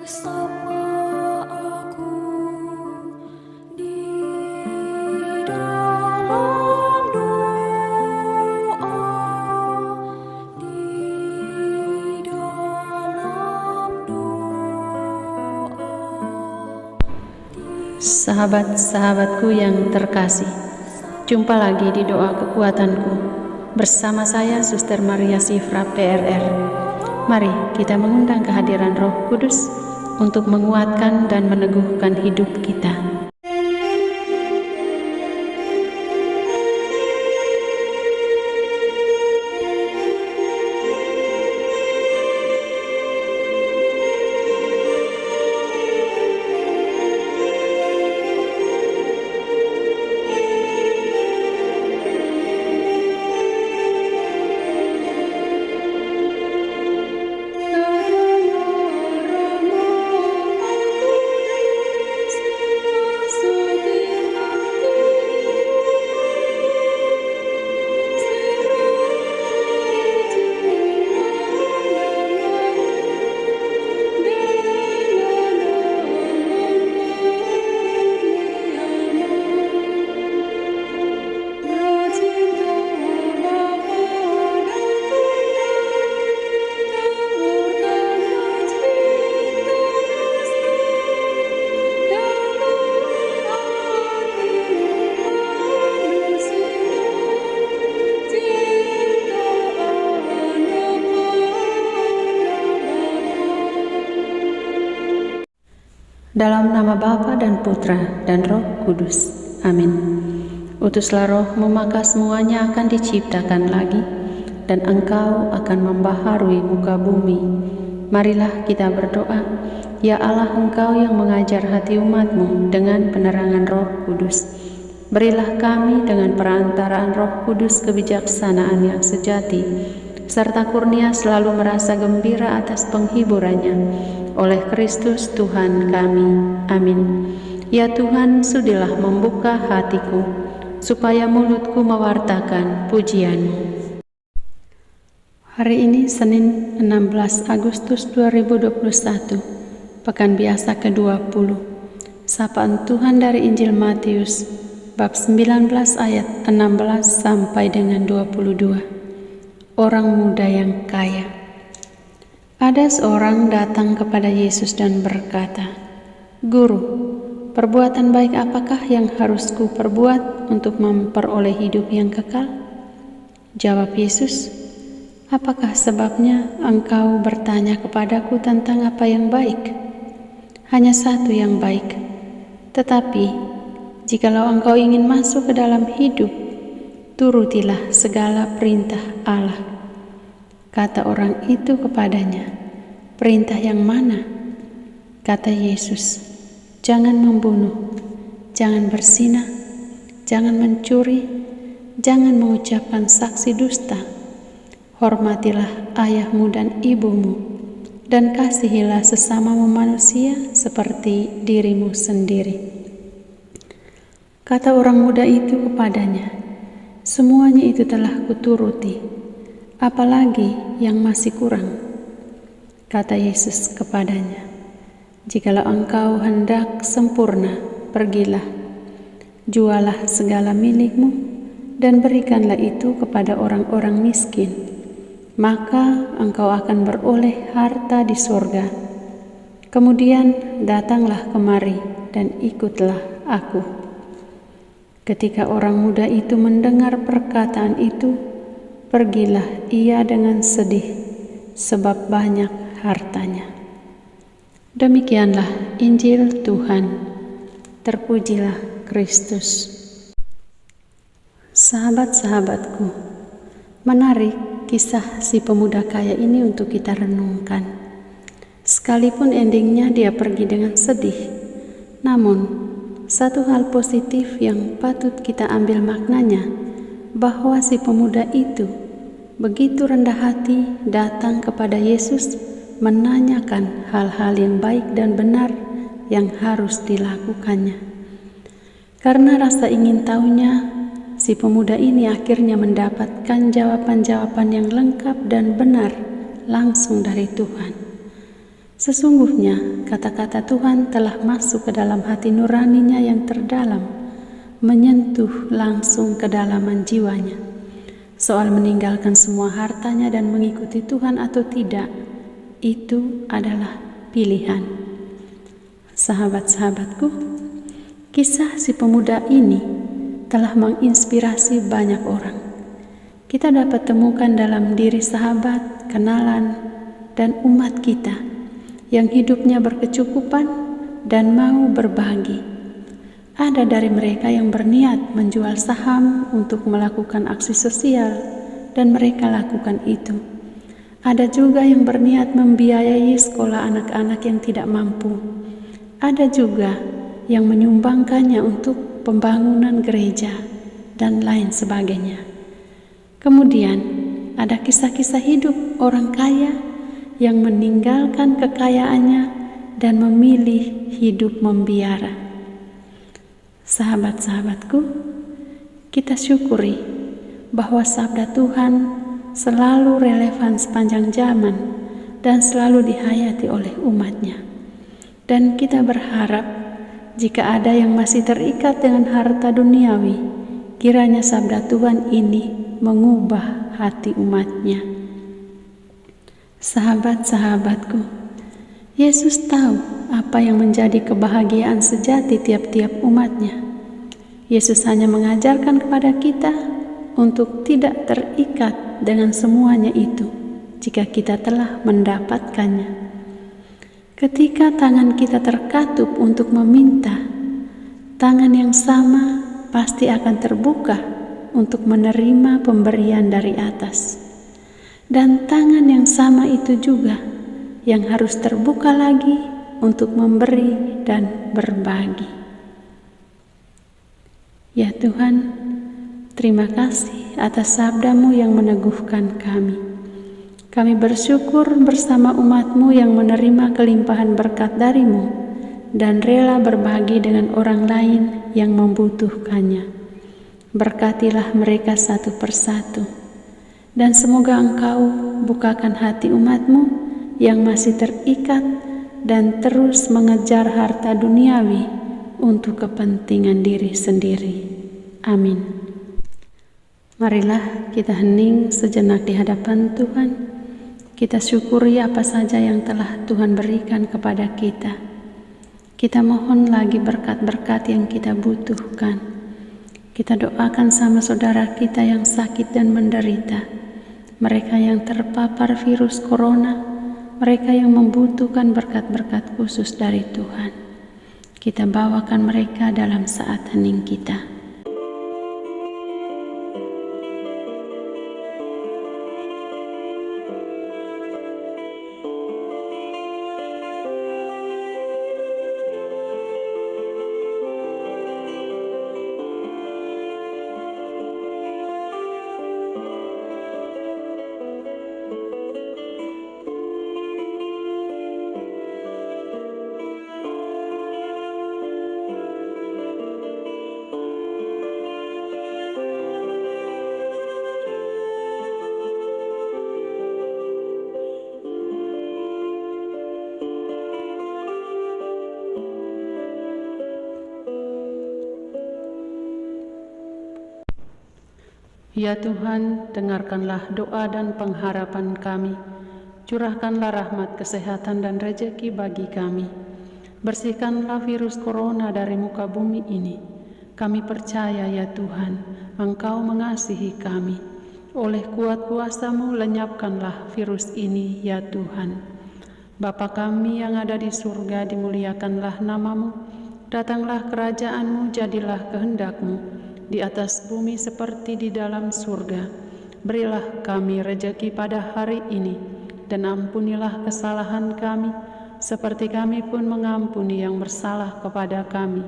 Sapa aku di dalam doa, di dalam doa. Sahabat-sahabatku yang terkasih, jumpa lagi di doa kekuatanku bersama saya Suster Maria Sifra PRR. Mari kita mengundang kehadiran Roh Kudus untuk menguatkan dan meneguhkan hidup kita. Dalam nama Bapa dan Putra dan Roh Kudus. Amin. Utuslah Roh-Mu maka semuanya akan diciptakan lagi, dan Engkau akan membaharui muka bumi. Marilah kita berdoa. Ya Allah, Engkau yang mengajar hati umat-Mu dengan penerangan Roh Kudus, berilah kami dengan perantaraan Roh Kudus kebijaksanaan yang sejati, serta kurnia selalu merasa gembira atas penghiburannya. Oleh Kristus Tuhan kami. Amin. Ya Tuhan, sudilah membuka hatiku, supaya mulutku mewartakan pujian-Mu. Hari ini Senin 16 Agustus 2021, Pekan Biasa ke-20. Sapaan Tuhan dari Injil Matius, bab 19 ayat 16 sampai dengan 22. Orang muda yang kaya. Ada seorang datang kepada Yesus dan berkata, "Guru, perbuatan baik apakah yang harus kuperbuat untuk memperoleh hidup yang kekal?" Jawab Yesus, "Apakah sebabnya engkau bertanya kepadaku tentang apa yang baik? Hanya satu yang baik. Tetapi, jikalau engkau ingin masuk ke dalam hidup, turutilah segala perintah Allah." Kata orang itu kepadanya, "Perintah yang mana?" Kata Yesus, "Jangan membunuh, jangan berzina, jangan mencuri, jangan mengucapkan saksi dusta, hormatilah ayahmu dan ibumu, dan kasihilah sesamamu manusia seperti dirimu sendiri." Kata orang muda itu kepadanya, "Semuanya itu telah kuturuti. Apalagi yang masih kurang?" Kata Yesus kepadanya, "Jikalau engkau hendak sempurna, pergilah, jualah segala milikmu, dan berikanlah itu kepada orang-orang miskin, maka engkau akan beroleh harta di sorga. Kemudian datanglah kemari dan ikutlah aku." Ketika orang muda itu mendengar perkataan itu, pergilah ia dengan sedih, sebab banyak hartanya. Demikianlah Injil Tuhan. Terpujilah Kristus. Sahabat-sahabatku, menarik kisah si pemuda kaya ini untuk kita renungkan. Sekalipun endingnya dia pergi dengan sedih, namun satu hal positif yang patut kita ambil maknanya, bahwa si pemuda itu begitu rendah hati datang kepada Yesus menanyakan hal-hal yang baik dan benar yang harus dilakukannya. Karena rasa ingin tahunya, si pemuda ini akhirnya mendapatkan jawaban-jawaban yang lengkap dan benar langsung dari Tuhan. Sesungguhnya kata-kata Tuhan telah masuk ke dalam hati nuraninya yang terdalam, menyentuh langsung kedalaman jiwanya. Soal meninggalkan semua hartanya dan mengikuti Tuhan atau tidak, itu adalah pilihan. Sahabat-sahabatku, kisah si pemuda ini telah menginspirasi banyak orang. Kita dapat temukan dalam diri sahabat, kenalan, dan umat kita yang hidupnya berkecukupan dan mau berbagi. Ada dari mereka yang berniat menjual saham untuk melakukan aksi sosial, dan mereka lakukan itu. Ada juga yang berniat membiayai sekolah anak-anak yang tidak mampu. Ada juga yang menyumbangkannya untuk pembangunan gereja dan lain sebagainya. Kemudian ada kisah-kisah hidup orang kaya yang meninggalkan kekayaannya dan memilih hidup membiara. Sahabat-sahabatku, kita syukuri bahwa sabda Tuhan selalu relevan sepanjang zaman dan selalu dihayati oleh umatnya. Dan kita berharap jika ada yang masih terikat dengan harta duniawi, kiranya sabda Tuhan ini mengubah hati umatnya. Sahabat-sahabatku, Yesus tahu apa yang menjadi kebahagiaan sejati tiap-tiap umatnya. Yesus hanya mengajarkan kepada kita untuk tidak terikat dengan semuanya itu jika kita telah mendapatkannya. Ketika tangan kita terkatup untuk meminta, tangan yang sama pasti akan terbuka untuk menerima pemberian dari atas. Dan tangan yang sama itu juga yang harus terbuka lagi untuk memberi dan berbagi. Ya Tuhan, terima kasih atas sabda-Mu yang meneguhkan kami. Kami bersyukur bersama umat-Mu yang menerima kelimpahan berkat dari-Mu dan rela berbagi dengan orang lain yang membutuhkannya. Berkatilah mereka satu persatu. Dan semoga Engkau bukakan hati umat-Mu yang masih terikat dan terus mengejar harta duniawi untuk kepentingan diri sendiri. Amin. Marilah kita hening sejenak di hadapan Tuhan. Kita syukuri apa saja yang telah Tuhan berikan kepada kita. Kita mohon lagi berkat-berkat yang kita butuhkan. Kita doakan sama saudara kita yang sakit dan menderita. Mereka yang terpapar virus corona, mereka yang membutuhkan berkat-berkat khusus dari Tuhan. Kita bawakan mereka dalam saat hening kita. Ya Tuhan, dengarkanlah doa dan pengharapan kami. Curahkanlah rahmat, kesehatan, dan rejeki bagi kami. Bersihkanlah virus corona dari muka bumi ini. Kami percaya ya Tuhan, Engkau mengasihi kami. Oleh kuat kuasa-Mu lenyapkanlah virus ini ya Tuhan. Bapa kami yang ada di surga, dimuliakanlah nama-Mu. Datanglah kerajaan-Mu, jadilah kehendak-Mu di atas bumi seperti di dalam surga. Berilah kami rejeki pada hari ini, dan ampunilah kesalahan kami, seperti kami pun mengampuni yang bersalah kepada kami.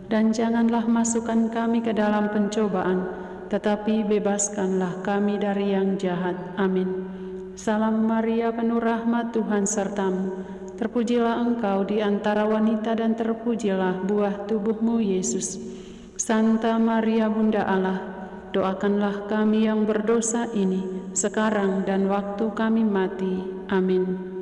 Dan janganlah masukkan kami ke dalam pencobaan, tetapi bebaskanlah kami dari yang jahat. Amin. Salam Maria, penuh rahmat, Tuhan sertamu. Terpujilah engkau di antara wanita, dan terpujilah buah tubuhmu, Yesus. Santa Maria Bunda Allah, doakanlah kami yang berdosa ini, sekarang dan waktu kami mati. Amin.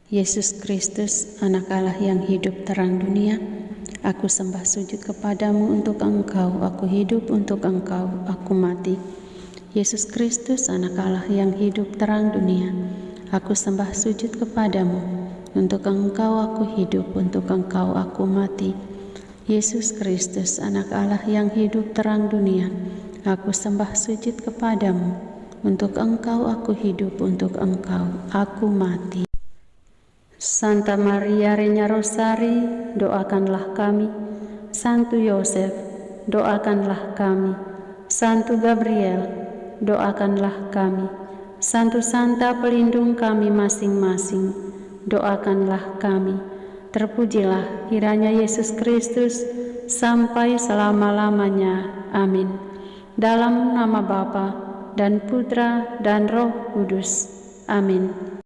Yesus Kristus, Anak Allah yang hidup terang dunia, aku sembah sujud kepadamu untuk Engkau, aku hidup untuk Engkau, aku mati. Yesus Kristus, Anak Allah yang hidup terang dunia, aku sembah sujud kepadamu, untuk Engkau aku hidup, untuk Engkau aku mati. Yesus Kristus, Anak Allah yang hidup terang dunia, aku sembah sujud kepadamu, untuk Engkau aku hidup, untuk Engkau aku mati. Santa Maria Reina Rosari, doakanlah kami. Santo Yosef, doakanlah kami. Santo Gabriel, doakanlah kami. Santo Santa pelindung kami masing-masing, doakanlah kami. Terpujilah kiranya Yesus Kristus sampai selama-lamanya. Amin. Dalam nama Bapa dan Putra dan Roh Kudus. Amin.